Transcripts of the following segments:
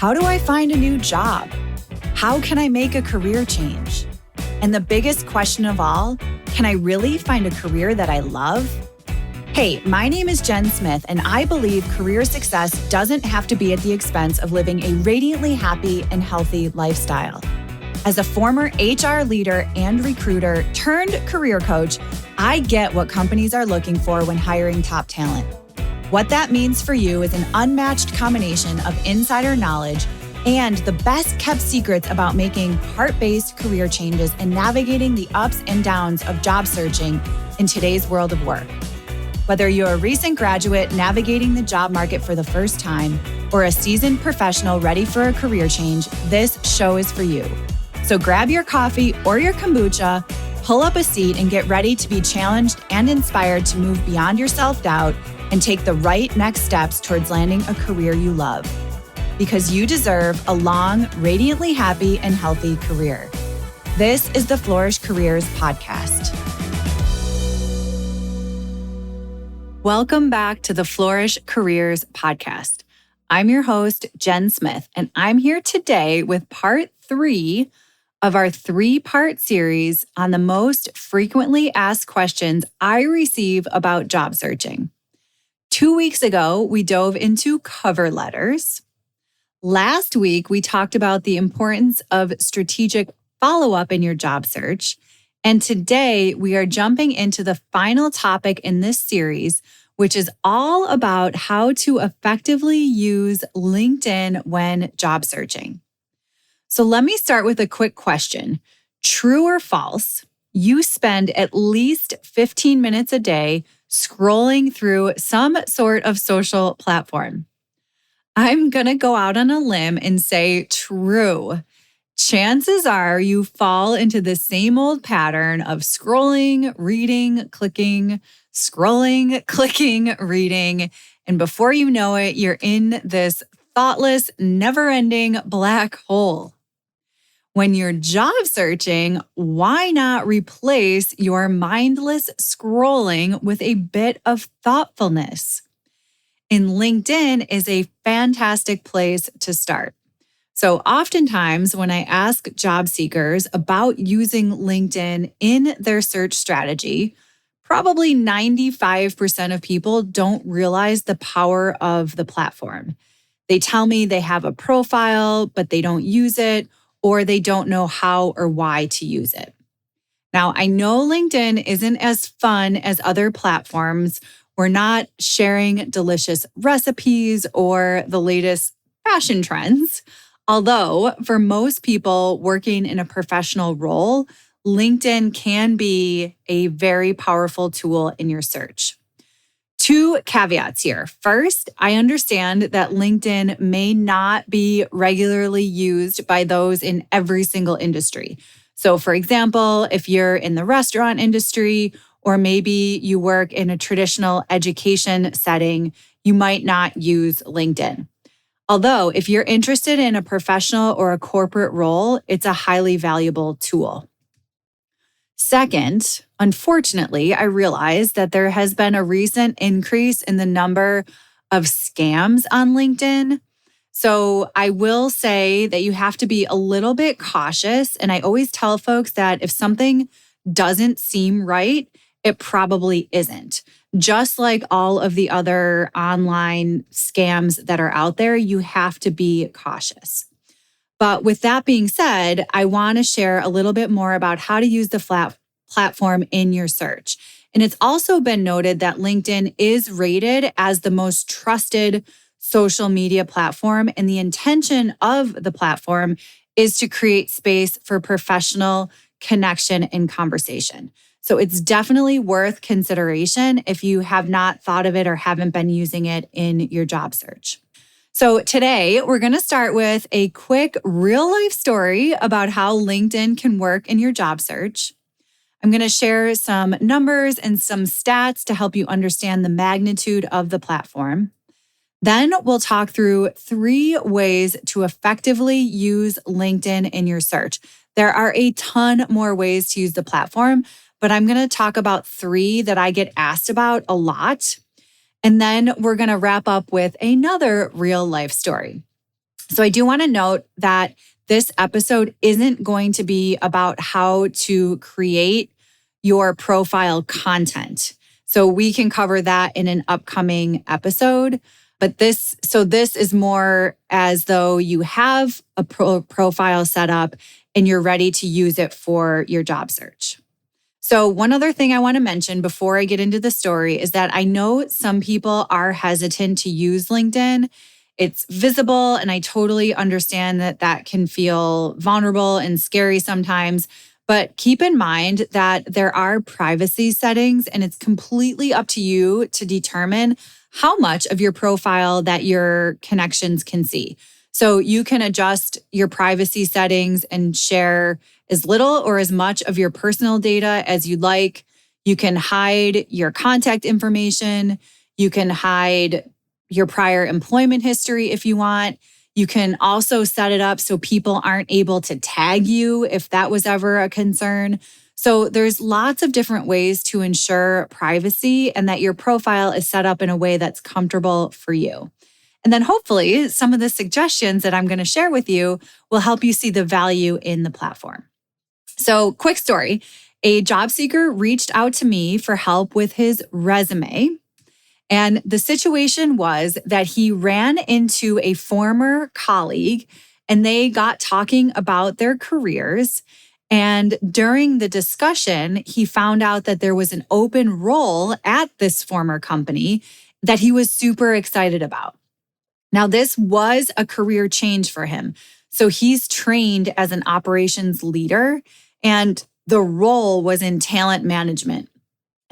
How do I find a new job? How can I make a career change? And the biggest question of all, can I really find a career that I love? Hey, my name is Jen Smith, and I believe career success doesn't have to be at the expense of living a radiantly happy and healthy lifestyle. As a former HR leader and recruiter turned career coach, I get what companies are looking for when hiring top talent. What that means for you is an unmatched combination of insider knowledge and the best kept secrets about making heart-based career changes and navigating the ups and downs of job searching in today's world of work. Whether you're a recent graduate navigating the job market for the first time or a seasoned professional ready for a career change, this show is for you. So grab your coffee or your kombucha, pull up a seat, and get ready to be challenged and inspired to move beyond your self-doubt and take the right next steps towards landing a career you love. Because you deserve a long, radiantly happy and healthy career. This is the Flourish Careers Podcast. Welcome back to the Flourish Careers Podcast. I'm your host, Jen Smith, and I'm here today with part 3 of our 3-part series on the most frequently asked questions I receive about job searching. 2 weeks ago, we dove into cover letters. Last week, we talked about the importance of strategic follow-up in your job search. And today, we are jumping into the final topic in this series, which is all about how to effectively use LinkedIn when job searching. So let me start with a quick question. True or false, you spend at least 15 minutes a day scrolling through some sort of social platform? I'm going to go out on a limb and say true. Chances are you fall into the same old pattern of scrolling, reading, clicking, scrolling, clicking, reading. And before you know it, you're in this thoughtless, never-ending black hole. When you're job searching, why not replace your mindless scrolling with a bit of thoughtfulness? And LinkedIn is a fantastic place to start. So oftentimes when I ask job seekers about using LinkedIn in their search strategy, probably 95% of people don't realize the power of the platform. They tell me they have a profile, but they don't use it, or they don't know how or why to use it. Now, I know LinkedIn isn't as fun as other platforms. We're not sharing delicious recipes or the latest fashion trends. Although, for most people working in a professional role, LinkedIn can be a very powerful tool in your search. 2 caveats here. First, I understand that LinkedIn may not be regularly used by those in every single industry. So, for example, if you're in the restaurant industry, or maybe you work in a traditional education setting, you might not use LinkedIn. Although, if you're interested in a professional or a corporate role, it's a highly valuable tool. Second, unfortunately, I realize that there has been a recent increase in the number of scams on LinkedIn. So I will say that you have to be a little bit cautious. And I always tell folks that if something doesn't seem right, it probably isn't. Just like all of the other online scams that are out there, you have to be cautious. But with that being said, I want to share a little bit more about how to use the platform in your search. And it's also been noted that LinkedIn is rated as the most trusted social media platform. And the intention of the platform is to create space for professional connection and conversation. So it's definitely worth consideration if you have not thought of it or haven't been using it in your job search. So today, we're going to start with a quick real-life story about how LinkedIn can work in your job search. I'm going to share some numbers and some stats to help you understand the magnitude of the platform. Then we'll talk through 3 ways to effectively use LinkedIn in your search. There are a ton more ways to use the platform, but I'm going to talk about 3 that I get asked about a lot. And then we're going to wrap up with another real life story. So I do want to note that this episode isn't going to be about how to create your profile content. So we can cover that in an upcoming episode. But this is more as though you have a profile set up and you're ready to use it for your job search. So one other thing I want to mention before I get into the story is that I know some people are hesitant to use LinkedIn. It's visible, and I totally understand that that can feel vulnerable and scary sometimes. But keep in mind that there are privacy settings, and it's completely up to you to determine how much of your profile that your connections can see. So you can adjust your privacy settings and share as little or as much of your personal data as you'd like. You can hide your contact information. You can hide your prior employment history if you want. You can also set it up so people aren't able to tag you if that was ever a concern. So there's lots of different ways to ensure privacy and that your profile is set up in a way that's comfortable for you. And then hopefully some of the suggestions that I'm going to share with you will help you see the value in the platform. So quick story, a job seeker reached out to me for help with his resume. And the situation was that he ran into a former colleague and they got talking about their careers. And during the discussion, he found out that there was an open role at this former company that he was super excited about. Now, this was a career change for him. So he's trained as an operations leader, and the role was in talent management.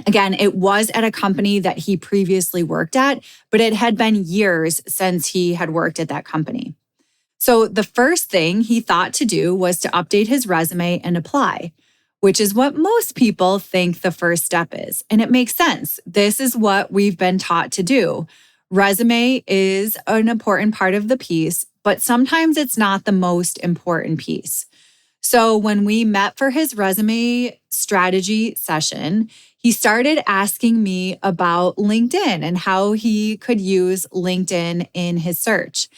Again, it was at a company that he previously worked at, but it had been years since he had worked at that company. So the first thing he thought to do was to update his resume and apply, which is what most people think the first step is. And it makes sense. This is what we've been taught to do. Resume is an important part of the piece, but sometimes it's not the most important piece. So when we met for his resume strategy session, he started asking me about LinkedIn and how he could use LinkedIn in his search.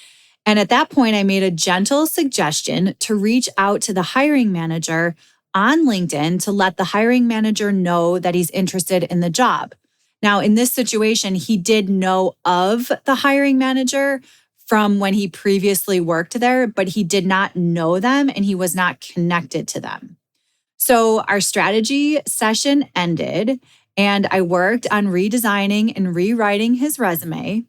And at that point, I made a gentle suggestion to reach out to the hiring manager on LinkedIn to let the hiring manager know that he's interested in the job. Now, in this situation, he did know of the hiring manager from when he previously worked there, but he did not know them and he was not connected to them. So our strategy session ended and I worked on redesigning and rewriting his resume.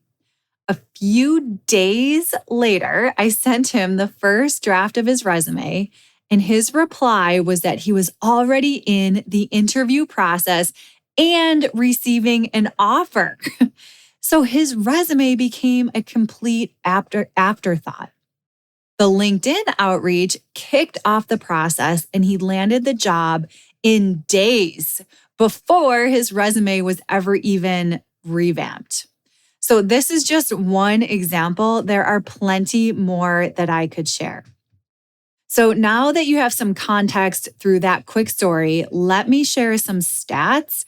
A few days later, I sent him the first draft of his resume, and his reply was that he was already in the interview process and receiving an offer. So his resume became a complete afterthought. The LinkedIn outreach kicked off the process and he landed the job in days before his resume was ever even revamped. So this is just one example. There are plenty more that I could share. So now that you have some context through that quick story, let me share some stats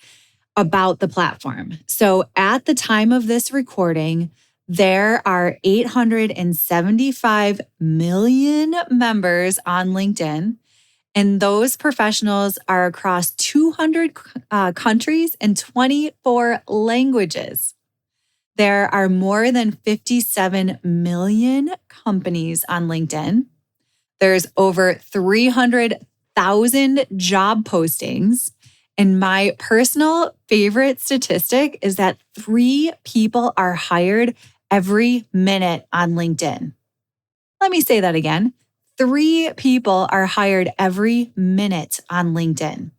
about the platform. So at the time of this recording, there are 875 million members on LinkedIn, and those professionals are across 200 countries and 24 languages. There are more than 57 million companies on LinkedIn. There's over 300,000 job postings. And my personal favorite statistic is that 3 people are hired every minute on LinkedIn. Let me say that again. 3 people are hired every minute on LinkedIn.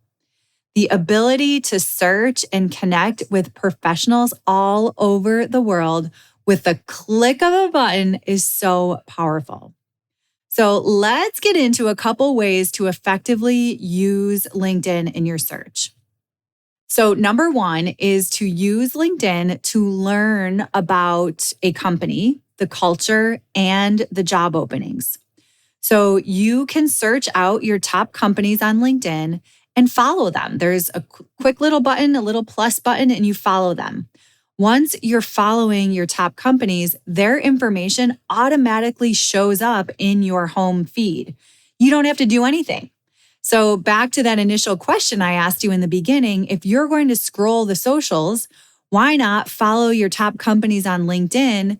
The ability to search and connect with professionals all over the world with the click of a button is so powerful. So let's get into a couple ways to effectively use LinkedIn in your search. So number 1 is to use LinkedIn to learn about a company, the culture, and the job openings. So you can search out your top companies on LinkedIn and follow them. There's a quick little button, a little plus button, and you follow them. Once you're following your top companies, their information automatically shows up in your home feed. You don't have to do anything. So, back to that initial question I asked you in the beginning, if you're going to scroll the socials, why not follow your top companies on LinkedIn,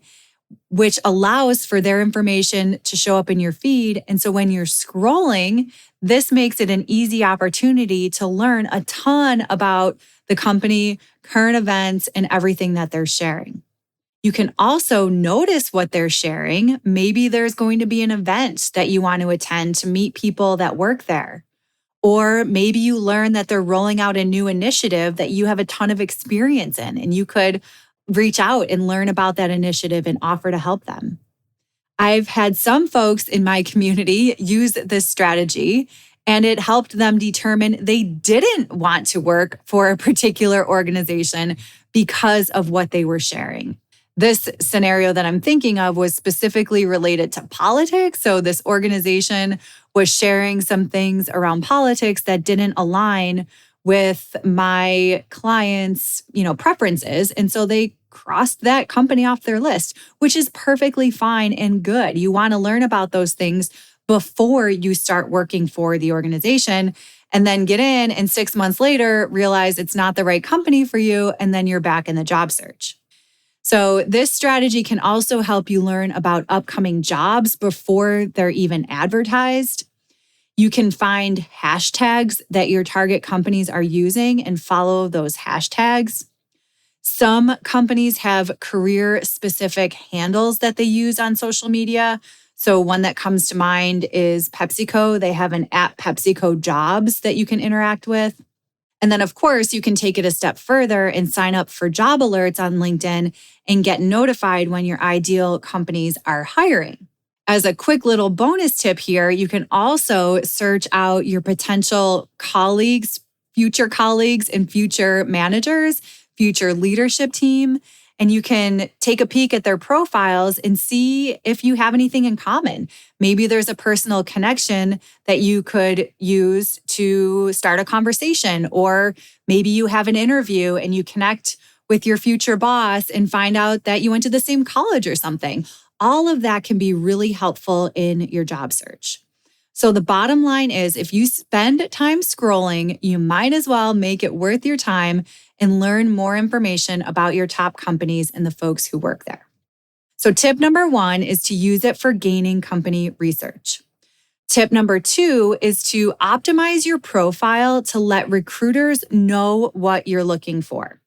which allows for their information to show up in your feed? And so when you're scrolling, this makes it an easy opportunity to learn a ton about the company, current events, and everything that they're sharing. You can also notice what they're sharing. Maybe there's going to be an event that you want to attend to meet people that work there. Or maybe you learn that they're rolling out a new initiative that you have a ton of experience in, and you could reach out and learn about that initiative and offer to help them. I've had some folks in my community use this strategy, and it helped them determine they didn't want to work for a particular organization because of what they were sharing. This scenario that I'm thinking of was specifically related to politics. So this organization was sharing some things around politics that didn't align with my clients', preferences. And so they crossed that company off their list, which is perfectly fine and good. You want to learn about those things before you start working for the organization, and then get in and 6 months later realize it's not the right company for you, and then you're back in the job search. So this strategy can also help you learn about upcoming jobs before they're even advertised. You can find hashtags that your target companies are using and follow those hashtags. Some companies have career-specific handles that they use on social media. So one that comes to mind is PepsiCo. They have an @PepsiCo Jobs that you can interact with. And then, of course, you can take it a step further and sign up for job alerts on LinkedIn and get notified when your ideal companies are hiring. As a quick little bonus tip here, you can also search out your potential colleagues, and future managers, future leadership team, and you can take a peek at their profiles and see if you have anything in common. Maybe there's a personal connection that you could use to start a conversation, or maybe you have an interview and you connect with your future boss and find out that you went to the same college or something. All of that can be really helpful in your job search. So the bottom line is, if you spend time scrolling, you might as well make it worth your time and learn more information about your top companies and the folks who work there. So tip number 1 is to use it for gaining company research. Tip number 2 is to optimize your profile to let recruiters know what you're looking for.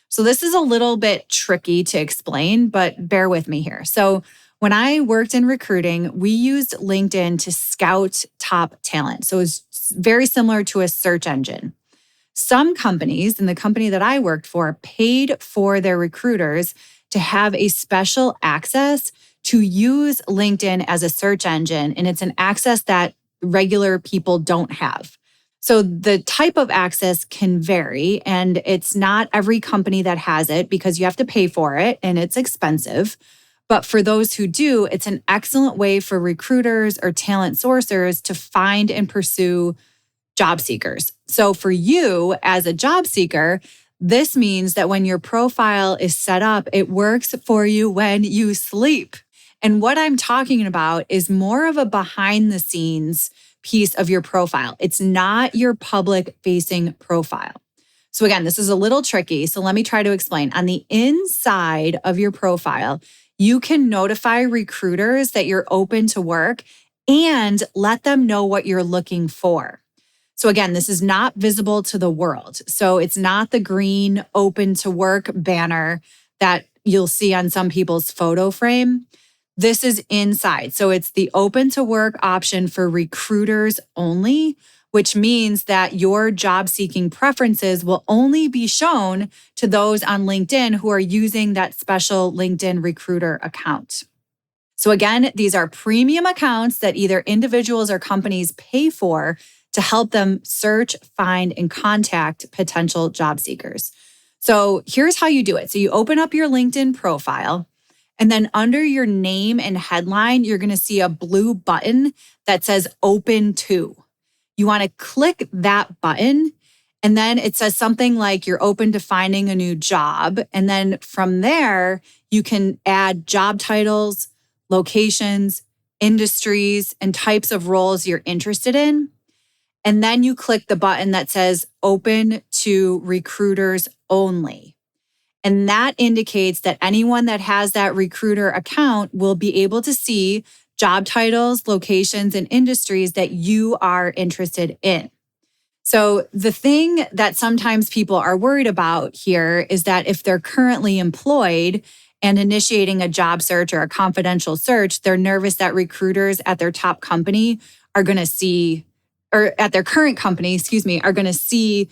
So this is a little bit tricky to explain, but bear with me here. So when I worked in recruiting, we used LinkedIn to scout top talent. So it's very similar to a search engine. Some companies, and the company that I worked for, paid for their recruiters to have a special access to use LinkedIn as a search engine. And it's an access that regular people don't have. So the type of access can vary, and it's not every company that has it because you have to pay for it and it's expensive. But for those who do, it's an excellent way for recruiters or talent sourcers to find and pursue job seekers. So for you as a job seeker, this means that when your profile is set up, it works for you when you sleep. And what I'm talking about is more of a behind the scenes piece of your profile. It's not your public facing profile. So again, this is a little tricky. So let me try to explain. On the inside of your profile, you can notify recruiters that you're open to work and let them know what you're looking for. So again, this is not visible to the world. So it's not the green open to work banner that you'll see on some people's photo frame. This is inside. So it's the open to work option for recruiters only, which means that your job seeking preferences will only be shown to those on LinkedIn who are using that special LinkedIn recruiter account. So again, these are premium accounts that either individuals or companies pay for to help them search, find, and contact potential job seekers. So here's how you do it. So you open up your LinkedIn profile, and then under your name and headline, you're going to see a blue button that says Open To. You want to click that button, And then it says something like you're open to finding a new job. And then from there, you can add job titles, locations, industries, and types of roles you're interested in. And then you click the button that says open to recruiters only. And that indicates that anyone that has that recruiter account will be able to see job titles, locations, and industries that you are interested in. So the thing that sometimes people are worried about here is that if they're currently employed and initiating a job search or a confidential search, they're nervous that recruiters at their top company are going to see, or at their current company, are going to see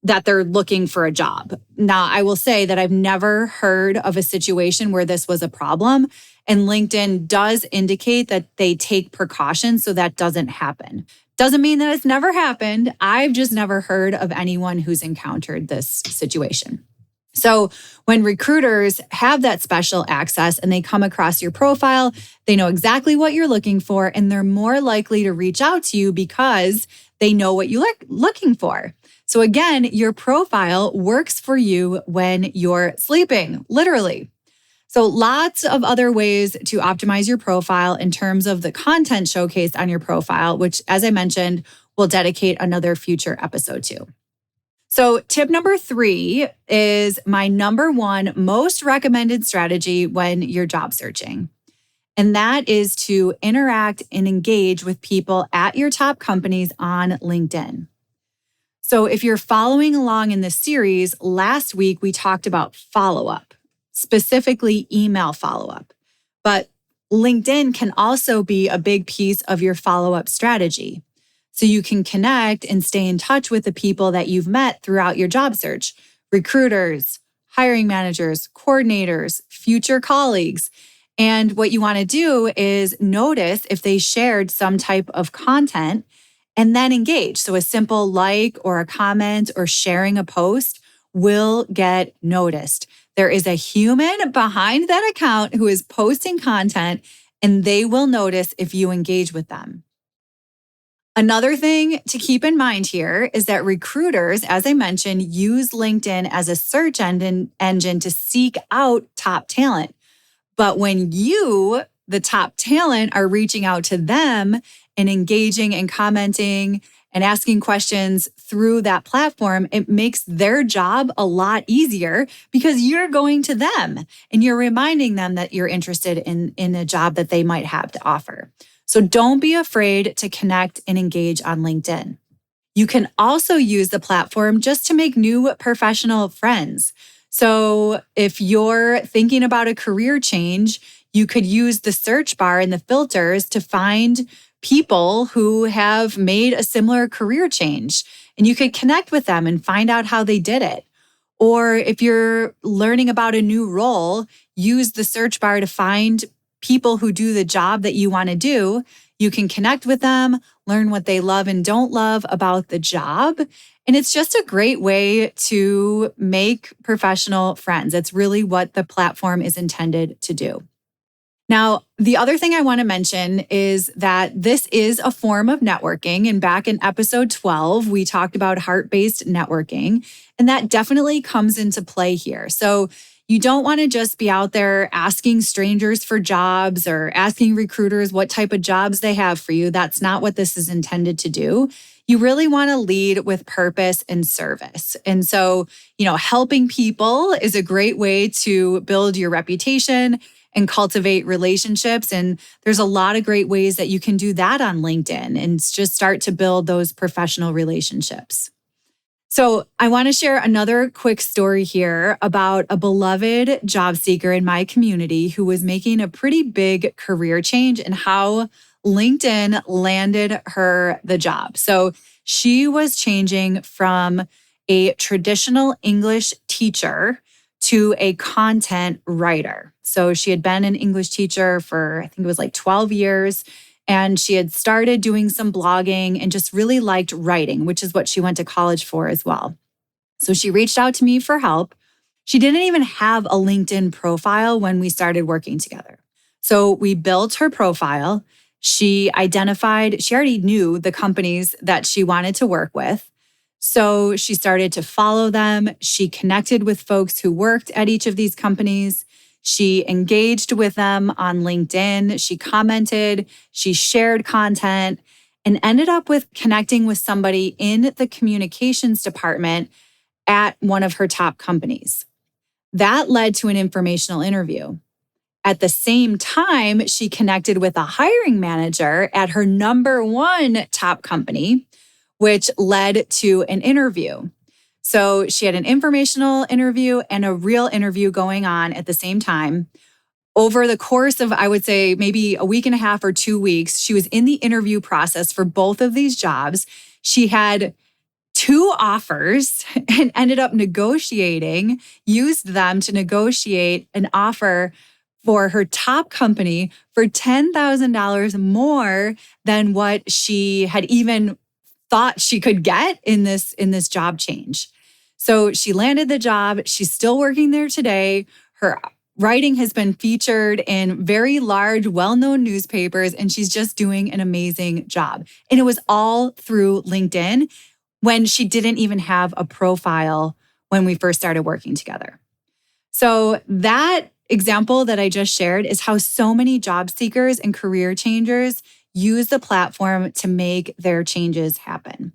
that they're looking for a job. Now, I will say that I've never heard of a situation where this was a problem, and LinkedIn does indicate that they take precautions so that doesn't happen. Doesn't mean that it's never happened. I've just never heard of anyone who's encountered this situation. So when recruiters have that special access and they come across your profile, they know exactly what you're looking for, and they're more likely to reach out to you because they know what you're looking for. So again, your profile works for you when you're sleeping, literally. So lots of other ways to optimize your profile in terms of the content showcased on your profile, which, as I mentioned, we'll dedicate another future episode to. So tip number 3 is my number 1 most recommended strategy when you're job searching. And that is to interact and engage with people at your top companies on LinkedIn. So if you're following along in this series, last week we talked about follow-up, specifically email follow-up. But LinkedIn can also be a big piece of your follow-up strategy. So you can connect and stay in touch with the people that you've met throughout your job search, recruiters, hiring managers, coordinators, future colleagues. And what you want to do is notice if they shared some type of content and then engage. So a simple like or a comment or sharing a post will get noticed. There is a human behind that account who is posting content, and they will notice if you engage with them. Another thing to keep in mind here is that recruiters, as I mentioned, use LinkedIn as a search engine to seek out top talent. But when you, the top talent, are reaching out to them and engaging and commenting and asking questions through that platform, it makes their job a lot easier because you're going to them and you're reminding them that you're interested in a job that they might have to offer. So don't be afraid to connect and engage on LinkedIn. You can also use the platform just to make new professional friends. So if you're thinking about a career change, you could use the search bar and the filters to find people who have made a similar career change, and you could connect with them and find out how they did it. Or if you're learning about a new role, use the search bar to find people who do the job that you want to do. You can connect with them, learn what they love and don't love about the job. And it's just a great way to make professional friends. It's really what the platform is intended to do. Now, the other thing I want to mention is that this is a form of networking. And back in episode 12, we talked about heart-based networking, and that definitely comes into play here. So you don't want to just be out there asking strangers for jobs or asking recruiters what type of jobs they have for you. That's not what this is intended to do. You really want to lead with purpose and service. And so, helping people is a great way to build your reputation and cultivate relationships. And there's a lot of great ways that you can do that on LinkedIn and just start to build those professional relationships. So I want to share another quick story here about a beloved job seeker in my community who was making a pretty big career change and how LinkedIn landed her the job. So she was changing from a traditional English teacher to a content writer. So she had been an English teacher for, I think it was like 12 years. And she had started doing some blogging and just really liked writing, which is what she went to college for as well. So she reached out to me for help. She didn't even have a LinkedIn profile when we started working together. So we built her profile. She already knew the companies that she wanted to work with. So she started to follow them. She connected with folks who worked at each of these companies. She engaged with them on LinkedIn. She commented, she shared content, and ended up with connecting with somebody in the communications department at one of her top companies. That led to an informational interview. At the same time, she connected with a hiring manager at her number one top company, which led to an interview. So she had an informational interview and a real interview going on at the same time. Over the course of, I would say, maybe a week and a half or 2 weeks, she was in the interview process for both of these jobs. She had 2 offers and ended up used them to negotiate an offer for her top company for $10,000 more than what she had even thought she could get in this job change. So she landed the job. She's still working there today. Her writing has been featured in very large, well-known newspapers, and she's just doing an amazing job. And it was all through LinkedIn when she didn't even have a profile when we first started working together. So that example that I just shared is how so many job seekers and career changers use the platform to make their changes happen.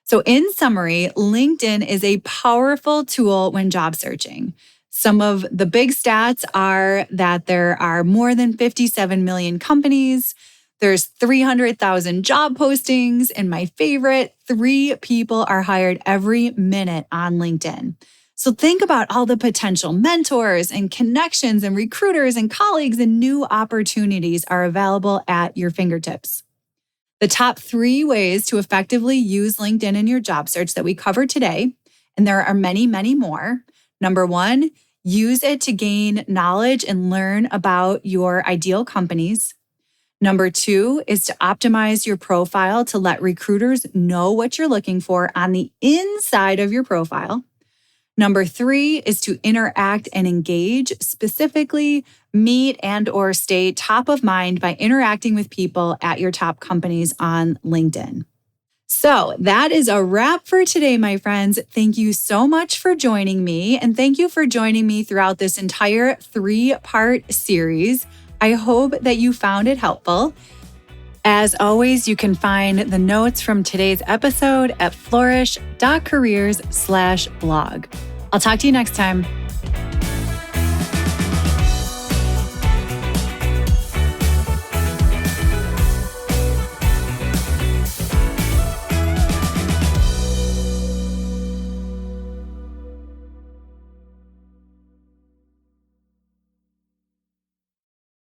So in summary, LinkedIn is a powerful tool when job searching. Some of the big stats are that there are more than 57 million companies. There's 300,000 job postings. And my favorite, 3 people are hired every minute on LinkedIn. So think about all the potential mentors and connections and recruiters and colleagues and new opportunities are available at your fingertips. The top 3 ways to effectively use LinkedIn in your job search that we covered today, and there are many, many more. Number 1, use it to gain knowledge and learn about your ideal companies. Number 2 is to optimize your profile to let recruiters know what you're looking for on the inside of your profile. Number 3 is to interact and engage, specifically meet and or stay top of mind by interacting with people at your top companies on LinkedIn. So that is a wrap for today, my friends. Thank you so much for joining me, and thank you for joining me throughout this entire 3-part series. I hope that you found it helpful. As always, you can find the notes from today's episode at flourish.careers/blog. I'll talk to you next time.